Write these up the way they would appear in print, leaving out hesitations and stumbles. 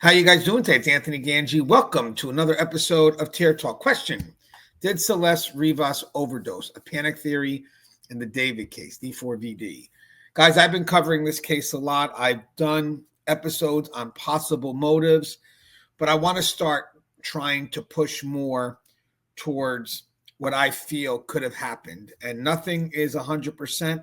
How you guys doing today? It's Anthony Ganji. Welcome to another episode of Tear Talk. Question: did Celeste Rivas overdose? A panic theory in the David case, D4vd. Guys, I've been covering this case a lot. I've done episodes on possible motives, but I want to start trying to push more towards what I feel could have happened. And nothing is 100%.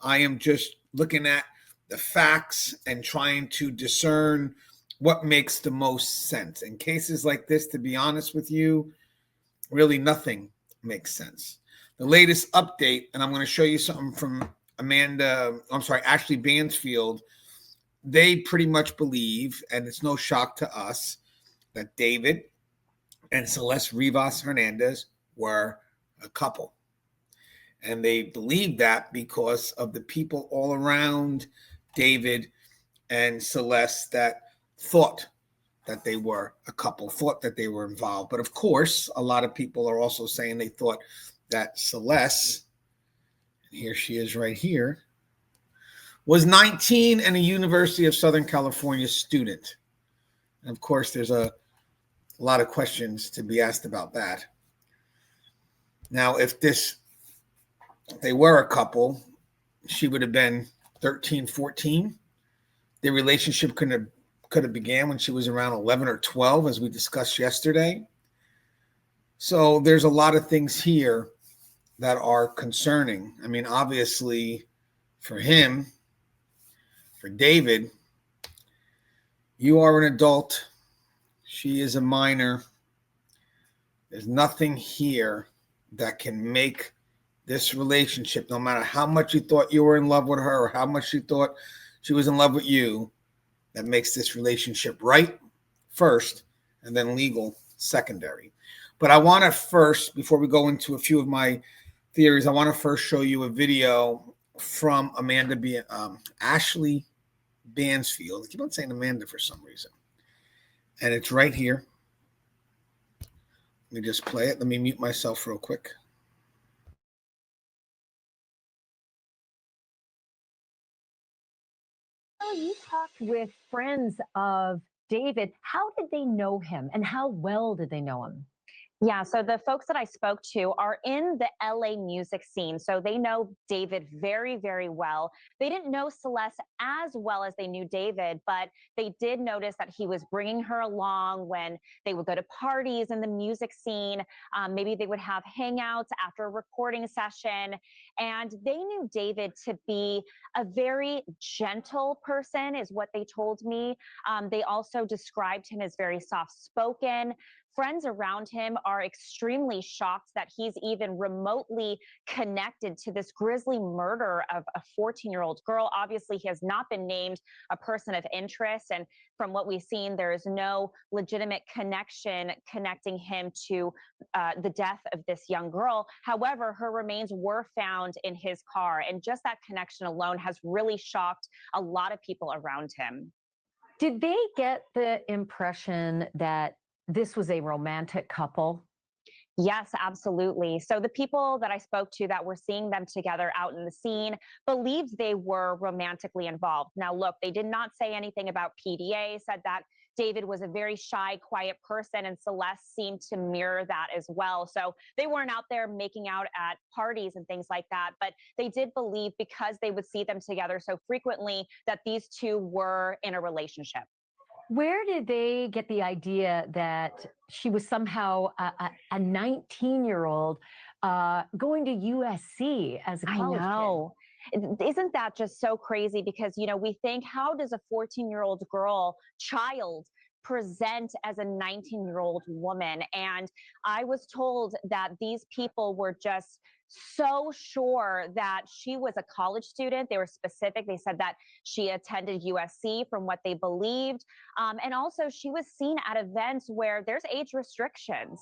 I am just looking at the facts and trying to discern what makes the most sense. In cases like this, to be honest with you, really nothing makes sense. The latest update, and I'm going to show you something from Ashley Bansfield. They pretty much believe, and it's no shock to us, that David and Celeste Rivas Hernandez were a couple. And they believe that because of the people all around David and Celeste that thought that they were a couple, thought that they were involved. But of course, a lot of people are also saying they thought that Celeste, and here she is right here, was 19 and a University of Southern California student. And of course, there's a lot of questions to be asked about that. Now, if they were a couple, she would have been 13, 14. Their relationship could have began when she was around 11 or 12, as we discussed yesterday. So there's a lot of things here that are concerning. I mean, obviously, for him, for David, you are an adult. She is a minor. There's nothing here that can make this relationship, no matter how much you thought you were in love with her or how much you thought she was in love with you, that makes this relationship right first and then legal secondary. But I want to first, before we go into a few of my theories, I want to first show you a video from Ashley Bansfield. I keep on saying Amanda for some reason. And it's right here. Let me just play it. Let me mute myself real quick. You talked with friends of David. How did they know him and how well did they know him? Yeah, so the folks that I spoke to are in the LA music scene. So they know David very, very well. They didn't know Celeste as well as they knew David, but they did notice that he was bringing her along when they would go to parties in the music scene. Maybe they would have hangouts after a recording session. And they knew David to be a very gentle person, is what they told me. They also described him as very soft spoken. Friends around him are extremely shocked that he's even remotely connected to this grisly murder of a 14-year-old girl. Obviously, he has not been named a person of interest. And from what we've seen, there is no legitimate connection connecting him to the death of this young girl. However, her remains were found in his car. And just that connection alone has really shocked a lot of people around him. Did they get the impression that this was a romantic couple? Yes, absolutely. So the people that I spoke to that were seeing them together out in the scene believed they were romantically involved. Now, look, they did not say anything about PDA, said that David was a very shy, quiet person, and Celeste seemed to mirror that as well. So they weren't out there making out at parties and things like that, but they did believe, because they would see them together so frequently, that these two were in a relationship. Where did they get the idea that she was somehow a 19-year-old going to USC as a college I know. Isn't that just so crazy? Because, we think, how does a 14-year-old child, present as a 19-year-old woman? And I was told that these people were just so sure that she was a college student. They were specific. They said that she attended USC from what they believed. And also she was seen at events where there's age restrictions,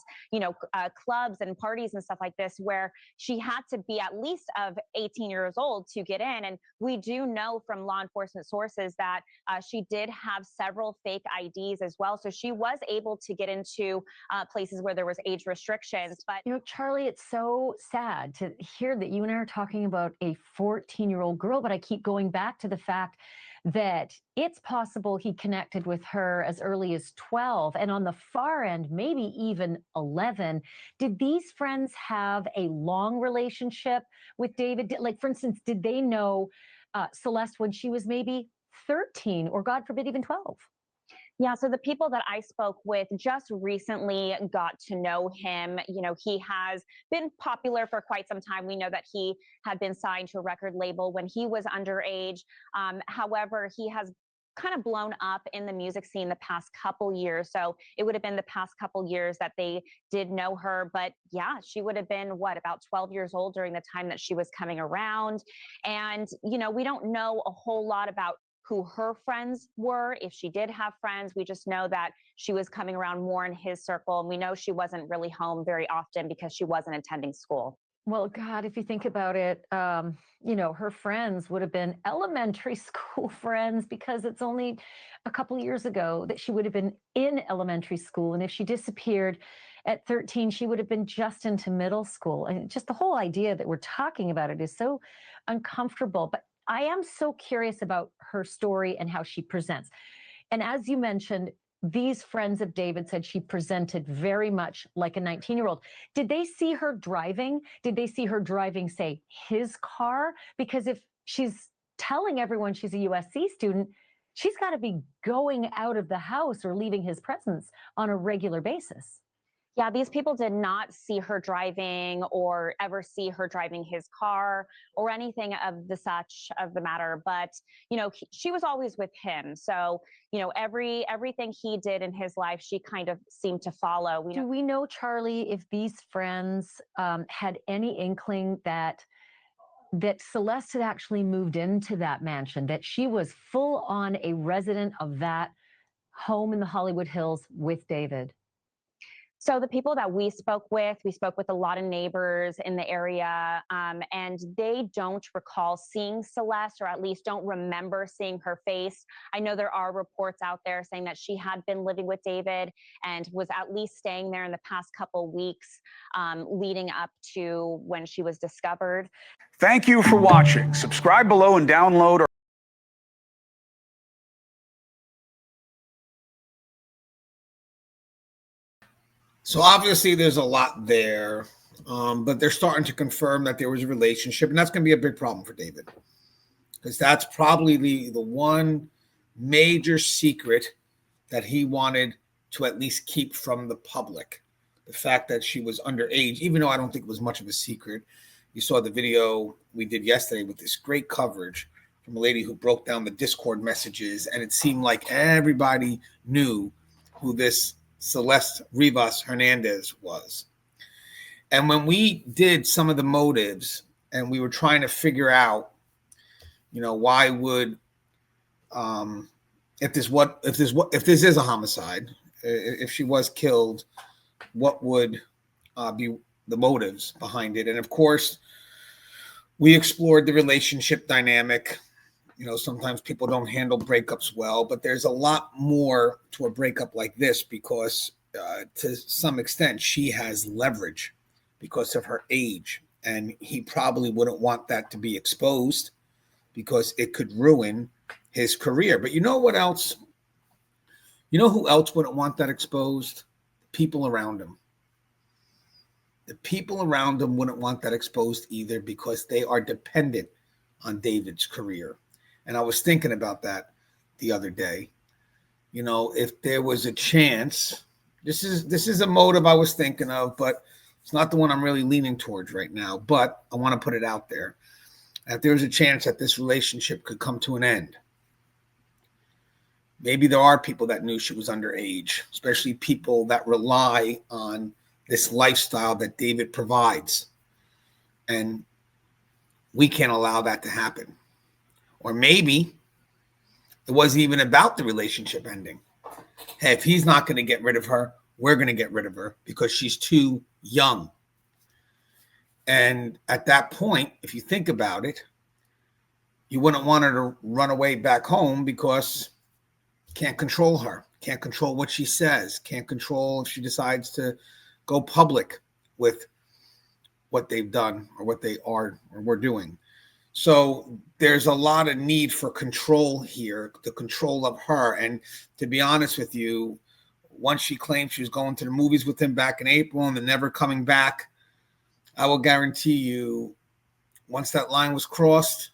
clubs and parties and stuff like this, where she had to be at least of 18 years old to get in. And we do know from law enforcement sources that she did have several fake IDs as well. So she was able to get into places where there was age restrictions. But, Charlie, it's so sad to hear that you and I are talking about a 14-year-old girl, but I keep going back to the fact that it's possible he connected with her as early as 12, and on the far end, maybe even 11. Did these friends have a long relationship with David? Like, for instance, did they know Celeste when she was maybe 13 or, God forbid, even 12? Yeah, so the people that I spoke with just recently got to know him. You know, he has been popular for quite some time. We know that he had been signed to a record label when he was underage. However, he has kind of blown up in the music scene the past couple years. So it would have been the past couple years that they did know her. But yeah, she would have been about 12 years old during the time that she was coming around. And, you know, we don't know a whole lot about who her friends were, if she did have friends. We just know that she was coming around more in his circle. And we know she wasn't really home very often because she wasn't attending school. Well, God, if you think about it, you know, her friends would have been elementary school friends, because it's only a couple years ago that she would have been in elementary school. And if she disappeared at 13, she would have been just into middle school. And just the whole idea that we're talking about it is so uncomfortable. But I am so curious about her story and how she presents. And as you mentioned, these friends of David said she presented very much like a 19-year-old. Did they see her driving? Did they see her driving, say, his car? Because if she's telling everyone she's a USC student, she's got to be going out of the house or leaving his presence on a regular basis. Yeah, these people did not see her driving or ever see her driving his car or anything of the such of the matter. But, you know, she was always with him. So, you know, everything he did in his life, she kind of seemed to follow. Do we know, Charlie, if these friends had any inkling that Celeste had actually moved into that mansion, that she was full on a resident of that home in the Hollywood Hills with David? So the people that we spoke with a lot of neighbors in the area, and they don't recall seeing Celeste, or at least don't remember seeing her face. I know there are reports out there saying that she had been living with David and was at least staying there in the past couple weeks, leading up to when she was discovered. Thank you for watching. Subscribe below and download our So obviously there's a lot there, but they're starting to confirm that there was a relationship, and that's going to be a big problem for David, because that's probably the one major secret that he wanted to at least keep from the public. The fact that she was underage, even though I don't think it was much of a secret. You saw the video we did yesterday with this great coverage from a lady who broke down the Discord messages, and it seemed like everybody knew who this Celeste Rivas Hernandez was. And when we did some of the motives and we were trying to figure out, you know, why would if this is a homicide, if she was killed, what would be the motives behind it? And of course, we explored the relationship dynamic. You know, sometimes people don't handle breakups well, but there's a lot more to a breakup like this, because to some extent she has leverage because of her age, and he probably wouldn't want that to be exposed because it could ruin his career. But you know what else? You know who else wouldn't want that exposed? People around him. The people around him wouldn't want that exposed either, because they are dependent on David's career. And I was thinking about that the other day. You know, if there was a chance, this is a motive I was thinking of, but it's not the one I'm really leaning towards right now. But I want to put it out there. If there's a chance that this relationship could come to an end, maybe there are people that knew she was underage, especially people that rely on this lifestyle that David provides. And we can't allow that to happen. Or maybe it wasn't even about the relationship ending. Hey, if he's not going to get rid of her, we're going to get rid of her because she's too young. And at that point, if you think about it, you wouldn't want her to run away back home, because you can't control her, can't control what she says, can't control if she decides to go public with what they've done or what they are or were doing. So there's a lot of need for control here, the control of her. And to be honest with you, once she claimed she was going to the movies with him back in April and then never coming back, I will guarantee you, once that line was crossed,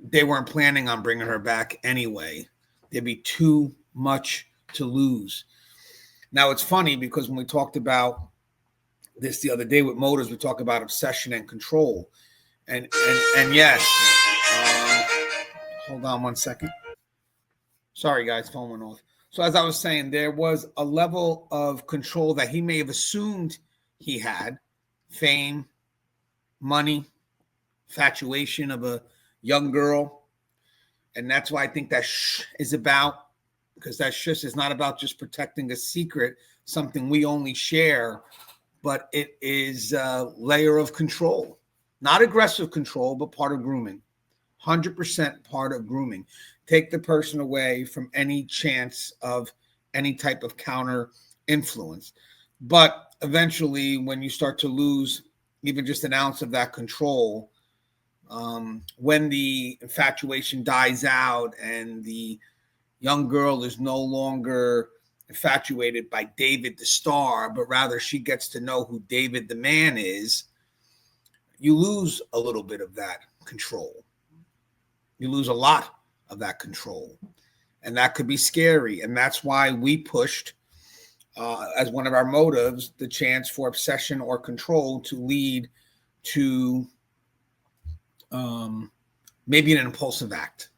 they weren't planning on bringing her back anyway. There'd be too much to lose. Now, it's funny because when we talked about this the other day with motives, we talk about obsession and control. And yes, hold on one second. Sorry, guys, phone went off. So as I was saying, there was a level of control that he may have assumed he had: fame, money, infatuation of a young girl. And that's why I think that is about, because that is not about just protecting a secret, something we only share, but it is a layer of control, not aggressive control, but part of grooming. 100% part of grooming. Take the person away from any chance of any type of counter influence. But eventually, when you start to lose even just an ounce of that control, when the infatuation dies out and the young girl is no longer infatuated by David the star, but rather she gets to know who David the man is, you lose a little bit of that control. You lose a lot of that control. And that could be scary. And that's why we pushed, as one of our motives, the chance for obsession or control to lead to maybe an impulsive act.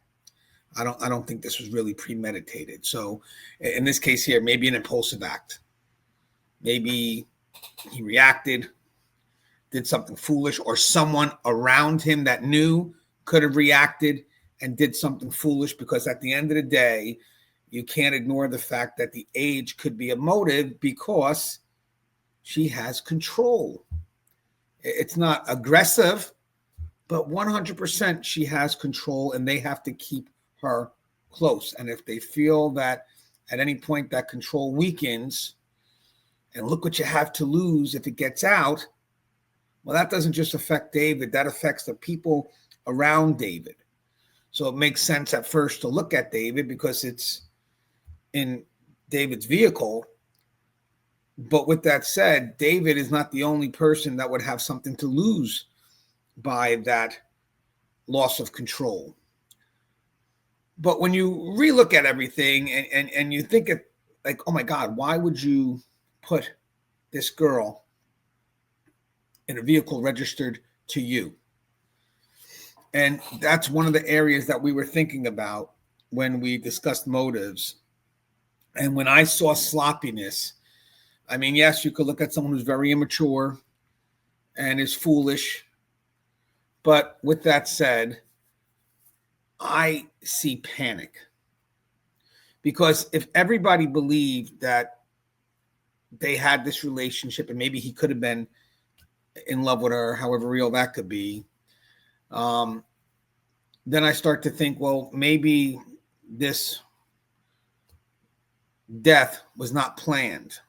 I don't think this was really premeditated. So in this case here, maybe an impulsive act. Maybe he reacted, did something foolish, or someone around him that knew could have reacted and did something foolish, because at the end of the day, you can't ignore the fact that the age could be a motive because she has control. It's not aggressive, but 100% she has control, and they have to keep her close. And if they feel that at any point that control weakens, and look what you have to lose if it gets out, well, that doesn't just affect David, that affects the people around David. So it makes sense at first to look at David because it's in David's vehicle. But with that said, David is not the only person that would have something to lose by that loss of control. But when you relook at everything and you think it like, oh my God, why would you put this girl in a vehicle registered to you? And that's one of the areas that we were thinking about when we discussed motives. And when I saw sloppiness, I mean, yes, you could look at someone who's very immature and is foolish. But with that said, I see panic. Because if everybody believed that they had this relationship and maybe he could have been in love with her, however real that could be, then I start to think, well, maybe this death was not planned.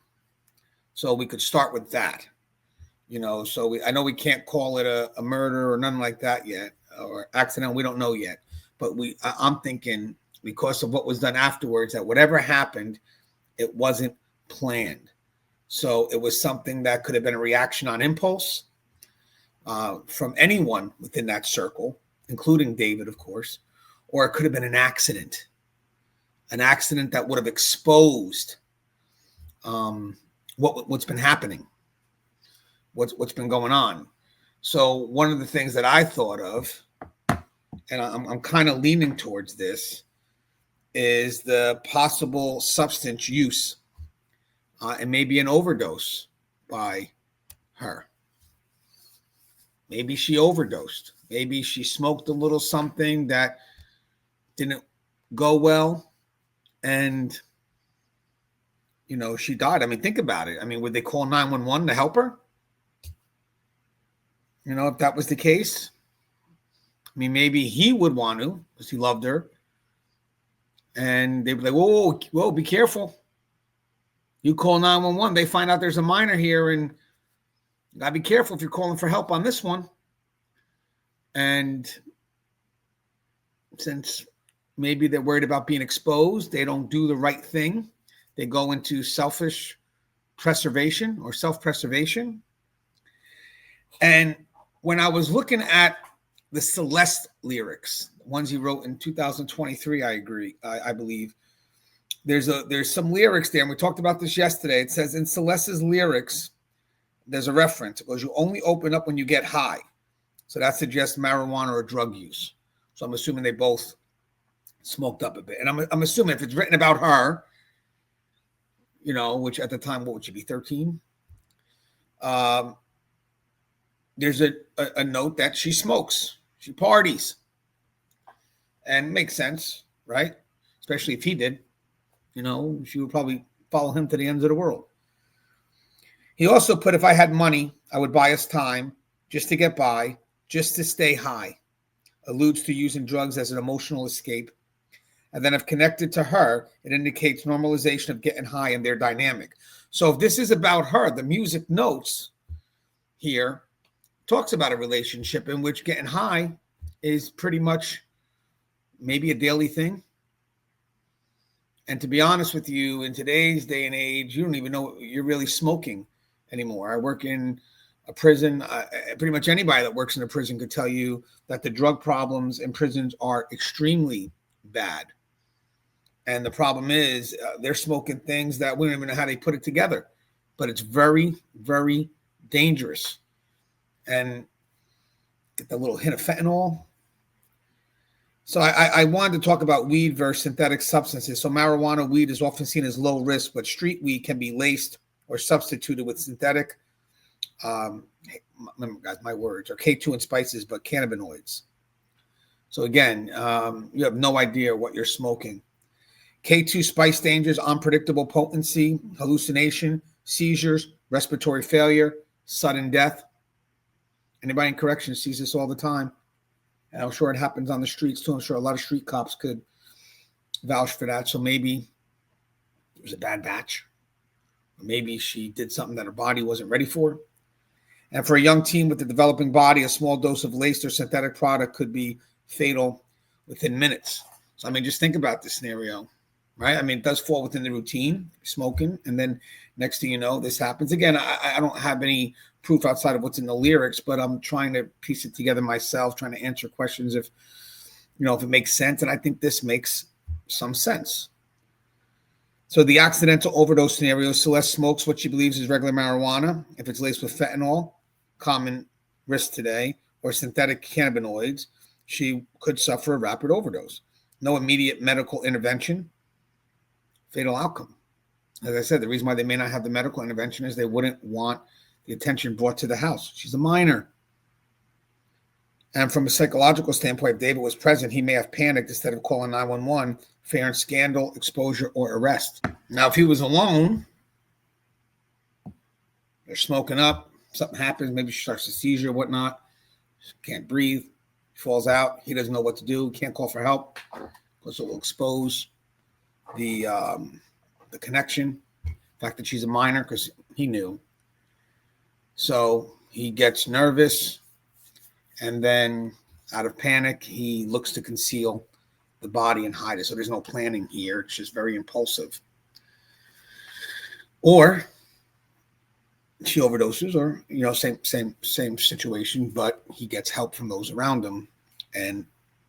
So we could start with that, so I know we can't call it a murder or nothing like that yet, or accident. We don't know yet, but I'm thinking because of what was done afterwards, that whatever happened, it wasn't planned. So it was something that could have been a reaction on impulse from anyone within that circle, including David, of course, or it could have been an accident that would have exposed what's been happening, what's been going on. So one of the things that I thought of, and I'm kind of leaning towards this, is the possible substance use and maybe an overdose by her. Maybe she overdosed. Maybe she smoked a little something that didn't go well, and she died. I mean, think about it. I mean, would they call 911 to help her? If that was the case, I mean, maybe he would want to because he loved her. And they'd be like, whoa, be careful. You call 911, they find out the's a minor here, and you got to be careful if you're calling for help on this one. And since maybe they're worried about being exposed, they don't do the right thing. They go into selfish preservation or self-preservation. And when I was looking at the Celeste lyrics, the ones he wrote in 2023, I believe, there's some lyrics there, and we talked about this yesterday. It says in Celeste's lyrics, there's a reference. It goes, you only open up when you get high. So that suggests marijuana or drug use. So I'm assuming they both smoked up a bit. And I'm assuming if it's written about her, which at the time, what would she be, 13? There's a note that she smokes. She parties. And makes sense, right? Especially if he did. She would probably follow him to the ends of the world. He also put, if I had money, I would buy us time just to get by, just to stay high. Alludes to using drugs as an emotional escape. And then if connected to her, it indicates normalization of getting high in their dynamic. So if this is about her, the music notes here talks about a relationship in which getting high is pretty much maybe a daily thing. And to be honest with you, in today's day and age, you don't even know you're really smoking anymore. I work in a prison. Pretty much anybody that works in a prison could tell you that the drug problems in prisons are extremely bad. And the problem is they're smoking things that we don't even know how they put it together. But it's very, very dangerous. And get that little hint of fentanyl. So I wanted to talk about weed versus synthetic substances. So marijuana, weed is often seen as low risk, but street weed can be laced or substituted with synthetic, remember guys, my words, are K2 and spices, but cannabinoids. So again, you have no idea what you're smoking. K2 spice dangers, unpredictable potency, hallucination, seizures, respiratory failure, sudden death. Anybody in corrections sees this all the time. And I'm sure it happens on the streets too. I'm sure a lot of street cops could vouch for that. So maybe it was a bad batch. Or maybe she did something that her body wasn't ready for. And for a young teen with a developing body, a small dose of laced or synthetic product could be fatal within minutes. So, just think about this scenario, right? It does fall within the routine, smoking. And then next thing you know, this happens. Again, I don't have any proof outside of what's in the lyrics, but I'm trying to piece it together myself, trying to answer questions if it makes sense. And I think this makes some sense. So the accidental overdose scenario, Celeste smokes what she believes is regular marijuana. If it's laced with fentanyl, common risk today, or synthetic cannabinoids, she could suffer a rapid overdose. No immediate medical intervention, fatal outcome. As I said, the reason why they may not have the medical intervention is they wouldn't want the attention brought to the house. She's a minor. And from a psychological standpoint, if David was present, he may have panicked instead of calling 911, fearing scandal, exposure, or arrest. Now, if he was alone, they're smoking up, something happens, maybe she starts a seizure or whatnot, she can't breathe, falls out, he doesn't know what to do, can't call for help, because it will expose the connection, the fact that she's a minor, because he knew. So he gets nervous, and then out of panic, he looks to conceal the body and hide it. So there's no planning here. It's just very impulsive. Or she overdoses, or same situation, but he gets help from those around him, and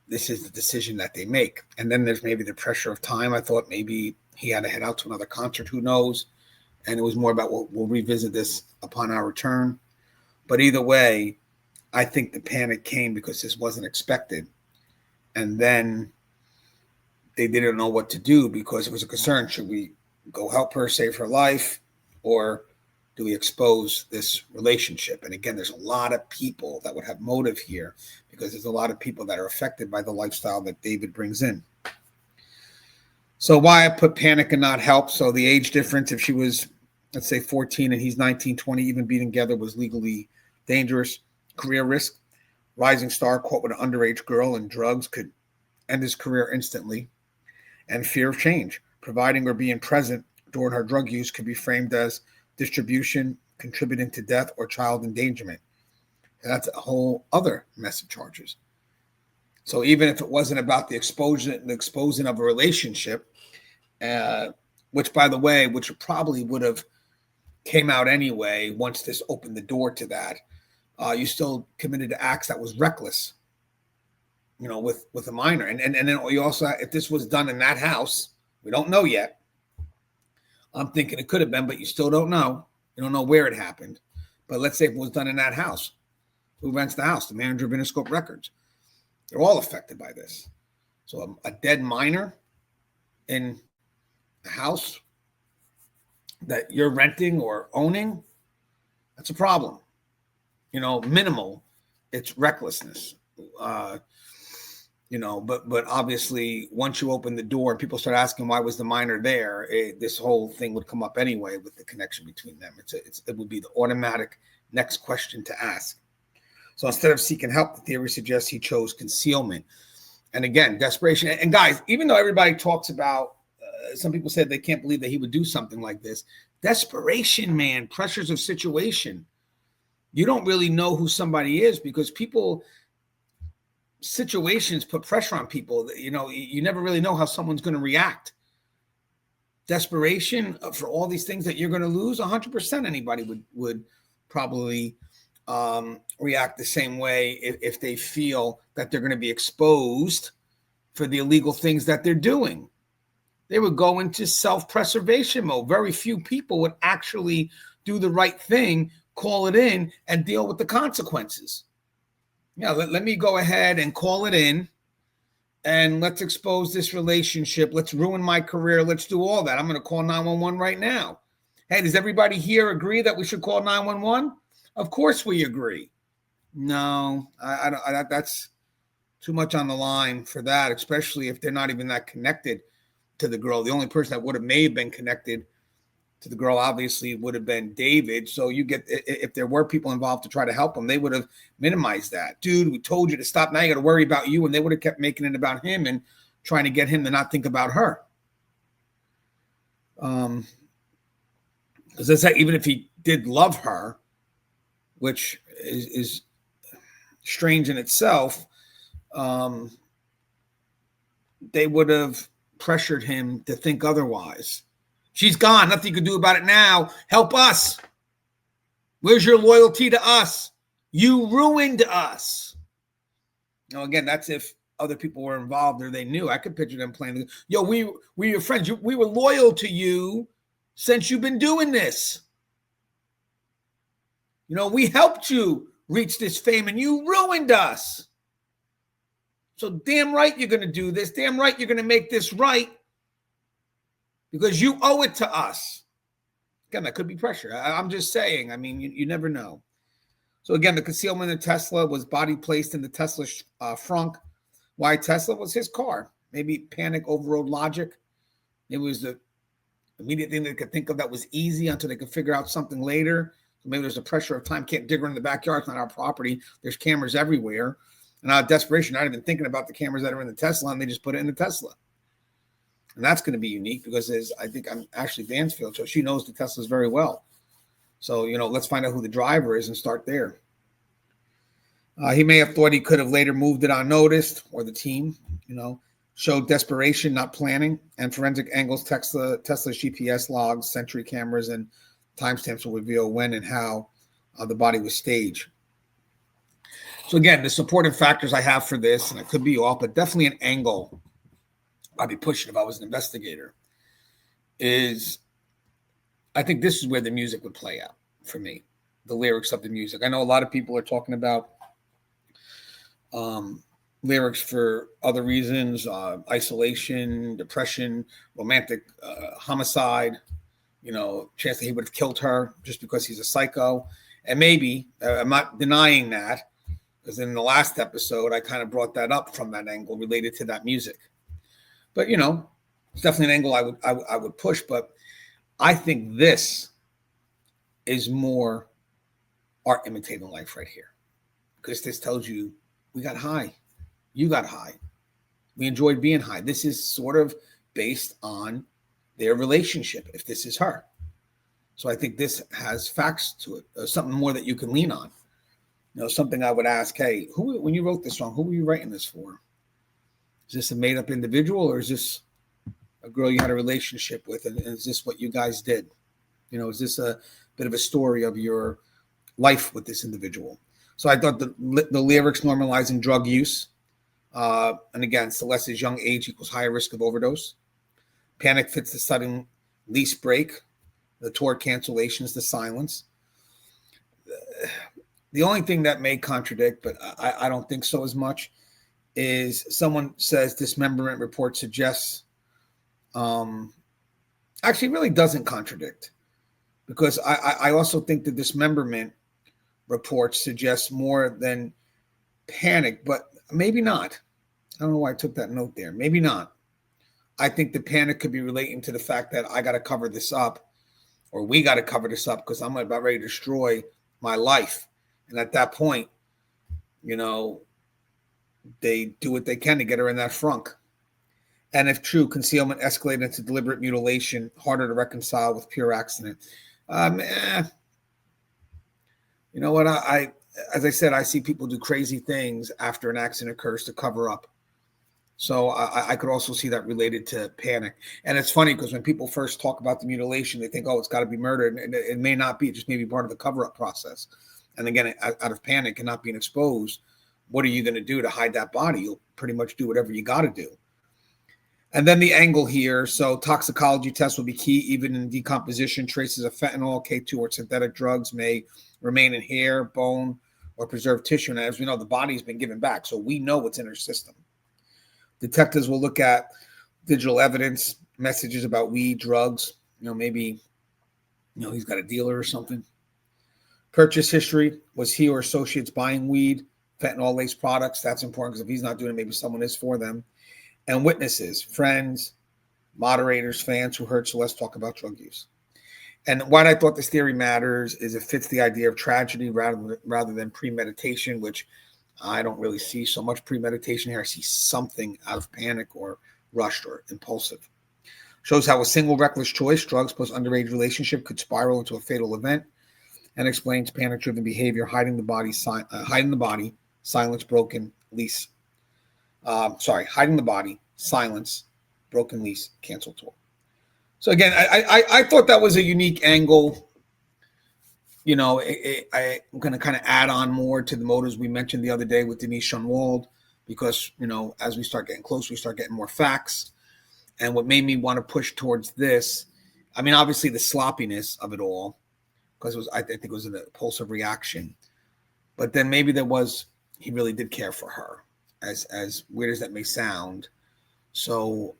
this is the decision that they make. And then there's maybe the pressure of time. I thought maybe he had to head out to another concert. Who knows? And it was more about we'll revisit this upon our return. But either way, I think the panic came because this wasn't expected. And then they didn't know what to do because it was a concern. Should we go help her, save her life, or do we expose this relationship? And again, there's a lot of people that would have motive here because there's a lot of people that are affected by the lifestyle that David brings in. So why I put panic and not help. So the age difference, if she was, let's say 14 and he's 19, 20, even being together was legally dangerous. Career risk, rising star caught with an underage girl and drugs could end his career instantly. And fear of change, providing or being present during her drug use could be framed as distribution, contributing to death, or child endangerment. And that's a whole other mess of charges. So even if it wasn't about the exposing of a relationship, which by the way, which probably would have came out anyway once this opened the door to that, you still committed to acts that was reckless, with a minor. And then you also, if this was done in that house, we don't know yet. I'm thinking it could have been, but you still don't know. You don't know where it happened. But let's say if it was done in that house. Who rents the house? The manager of Interscope Records. They're all affected by this. So a dead minor in a house that you're renting or owning, that's a problem. Minimal. It's recklessness. But obviously once you open the door and people start asking why was the minor there, this whole thing would come up anyway with the connection between them. It would be the automatic next question to ask. So instead of seeking help, the theory suggests he chose concealment. And again, desperation. And guys, even though everybody talks about, some people said they can't believe that he would do something like this. Desperation, man, pressures of situation. You don't really know who somebody is because situations put pressure on people. You never really know how someone's going to react. Desperation for all these things that you're going to lose, 100% anybody would probably react the same way if they feel that they're going to be exposed for the illegal things that they're doing. They would go into self-preservation mode. Very few people would actually do the right thing, call it in, and deal with the consequences. Let me go ahead and call it in, and let's expose this relationship. Let's ruin my career. Let's do all that. I'm going to call 911 right now. Hey, does everybody here agree that we should call 911? Of course we agree. No, I don't. That's too much on the line for that, especially if they're not even that connected to the girl. The only person that may have been connected to the girl, obviously, would have been David. So if there were people involved to try to help him, they would have minimized that. Dude, we told you to stop. Now you got to worry about you. And they would have kept making it about him and trying to get him to not think about her. Because even if he did love her, which is strange in itself, they would have pressured him to think otherwise. She's gone. Nothing you can do about it now. Help us. Where's your loyalty to us? You ruined us. Again, that's if other people were involved or they knew. I could picture them playing. Yo, we your friends. We were loyal to you since you've been doing this. We helped you reach this fame and you ruined us. So damn right you're going to do this. Damn right you're going to make this right because you owe it to us. Again, that could be pressure. I'm just saying. I mean, you never know. So again, the concealment of Tesla was body placed in the Tesla frunk. Why Tesla? Was his car. Maybe panic overrode logic. It was the immediate thing they could think of that was easy until they could figure out something later. Maybe there's a pressure of time. Can't dig her in the backyard. It's not our property. There's cameras everywhere. And out of desperation, not even thinking about the cameras that are in the Tesla, and they just put it in the Tesla. And that's going to be unique because I think I'm Ashley Vansfield, so she knows the Teslas very well. So, let's find out who the driver is and start there. He may have thought he could have later moved it unnoticed, or the team, showed desperation, not planning. And forensic angles, Tesla's GPS logs, Sentry cameras, and timestamps will reveal when and how the body was staged. So again, the supportive factors I have for this, and it could be off, but definitely an angle I'd be pushing if I was an investigator, is I think this is where the music would play out for me, the lyrics of the music. I know a lot of people are talking about lyrics for other reasons, isolation, depression, romantic homicide, chance that he would have killed her just because he's a psycho. And maybe, I'm not denying that, because in the last episode, I kind of brought that up from that angle related to that music. But, it's definitely an angle I would push. But I think this is more art imitating life right here. Because this tells you we got high. You got high. We enjoyed being high. This is sort of based on their relationship, if this is her. So I think this has facts to it, something more that you can lean on. Something I would ask, hey, when you wrote this song, who were you writing this for? Is this a made-up individual, or is this a girl you had a relationship with, and is this what you guys did? You know, is this a bit of a story of your life with this individual? So I thought the lyrics normalizing drug use, and again, Celeste's young age equals higher risk of overdose. Panic fits the sudden lease break, the tour cancellations, the silence. The only thing that may contradict, but I don't think so as much, is someone says dismemberment report suggests, actually really doesn't contradict, because I also think the dismemberment report suggests more than panic, but maybe not. I don't know why I took that note there. Maybe not. I think the panic could be relating to the fact that I got to cover this up, or we got to cover this up, because I'm about ready to destroy my life. And at that point, you know, they do what they can to get her in that frunk. And if true, concealment escalated into deliberate mutilation, harder to reconcile with pure accident. You know what? As I said, I see people do crazy things after an accident occurs to cover up. So I could also see that related to panic. And it's funny because when people first talk about the mutilation, they think, oh, it's got to be murder. And it may not be. It just may be part of the cover-up process. And again, out of panic and not being exposed, what are you going to do to hide that body? You'll pretty much do whatever you got to do. And then the angle here. So toxicology tests will be key. Even in decomposition, traces of fentanyl, K2, or synthetic drugs may remain in hair, bone, or preserved tissue. And as we know, the body's been given back. So we know what's in her system. Detectives will look at digital evidence, messages about weed, drugs, you know, maybe, you know, he's got a dealer or something. Purchase history, was he or associates buying weed, fentanyl-laced products? That's important, because if he's not doing it, maybe someone is for them. And witnesses, friends, moderators, fans who heard Celeste talk about drug use. And why I thought this theory matters is it fits the idea of tragedy rather than premeditation, which I don't really see so much premeditation here. I see something out of panic or rushed or impulsive. Shows how a single reckless choice, drugs plus underage relationship, could spiral into a fatal event, and explains panic-driven behavior, hiding the body, silence, broken lease. Hiding the body, silence, broken lease, canceled tour. So again, I thought that was a unique angle. You know, I'm going to kind of add on more to the motives we mentioned the other day with Denise Schunwald, because, you know, as we start getting close, we start getting more facts. And what made me want to push towards this, I mean, obviously the sloppiness of it all, because I think it was an impulsive reaction. But then maybe he really did care for her, as weird as that may sound. So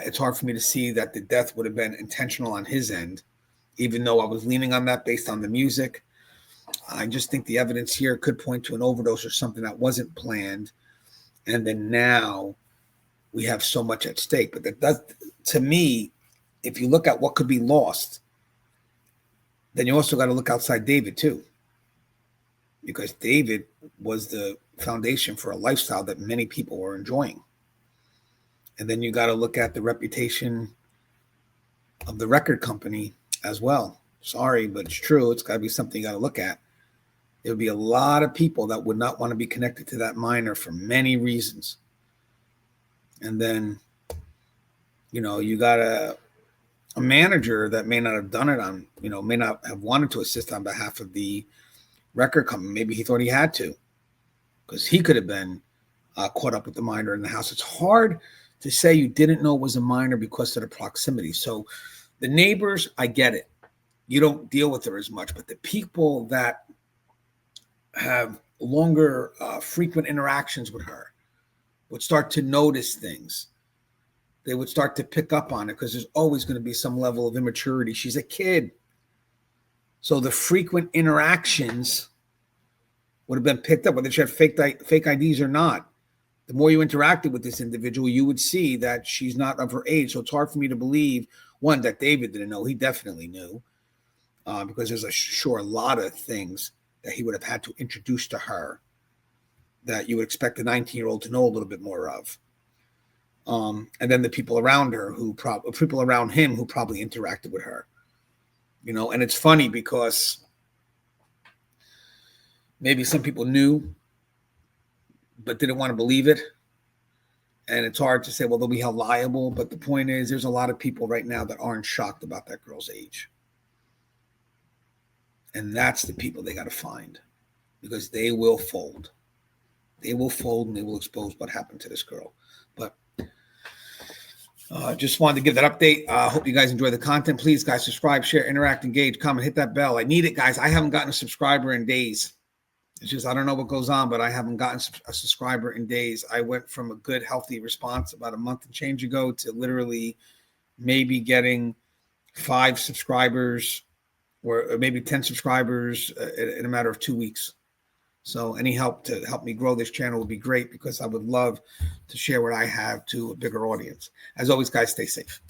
it's hard for me to see that the death would have been intentional on his end, even though I was leaning on that based on the music. I just think the evidence here could point to an overdose or something that wasn't planned. And then now we have so much at stake. But that does, to me, if you look at what could be lost, then you also got to look outside David too. Because David was the foundation for a lifestyle that many people were enjoying. And then you got to look at the reputation of the record company as well. Sorry, but it's true. It's got to be something you got to look at. There would be a lot of people that would not want to be connected to that minor for many reasons. And then, you know, you got a manager that may not have done it on, you know, may not have wanted to assist on behalf of the record company. Maybe he thought he had to, because he could have been caught up with the minor in the house. It's hard to say you didn't know it was a minor because of the proximity. So the neighbors, I get it. You don't deal with her as much, but the people that have longer, frequent interactions with her would start to notice things. They would start to pick up on it, because there's always going to be some level of immaturity. She's a kid. So the frequent interactions would have been picked up, whether she had fake IDs or not. The more you interacted with this individual, you would see that she's not of her age. So it's hard for me to believe, one, that David didn't know. He definitely knew, because there's a lot of things that he would have had to introduce to her that you would expect a 19-year-old to know a little bit more of. And then the people around her people around him who probably interacted with her, you know. And it's funny because maybe some people knew, but didn't want to believe it. And it's hard to say, well, they'll be held liable. But the point is, there's a lot of people right now that aren't shocked about that girl's age. And that's the people they got to find, because they will fold. They will fold and they will expose what happened to this girl. But just wanted to give that update. Hope you guys enjoy the content. Please, guys, subscribe, share, interact, engage, comment, hit that bell. I need it, guys. I haven't gotten a subscriber in days. It's just, I don't know what goes on, but I haven't gotten a subscriber in days. I went from a good, healthy response about a month and change ago to literally maybe getting 5 subscribers or maybe 10 subscribers in a matter of 2 weeks. So any help to help me grow this channel would be great, because I would love to share what I have to a bigger audience. As always, guys, stay safe.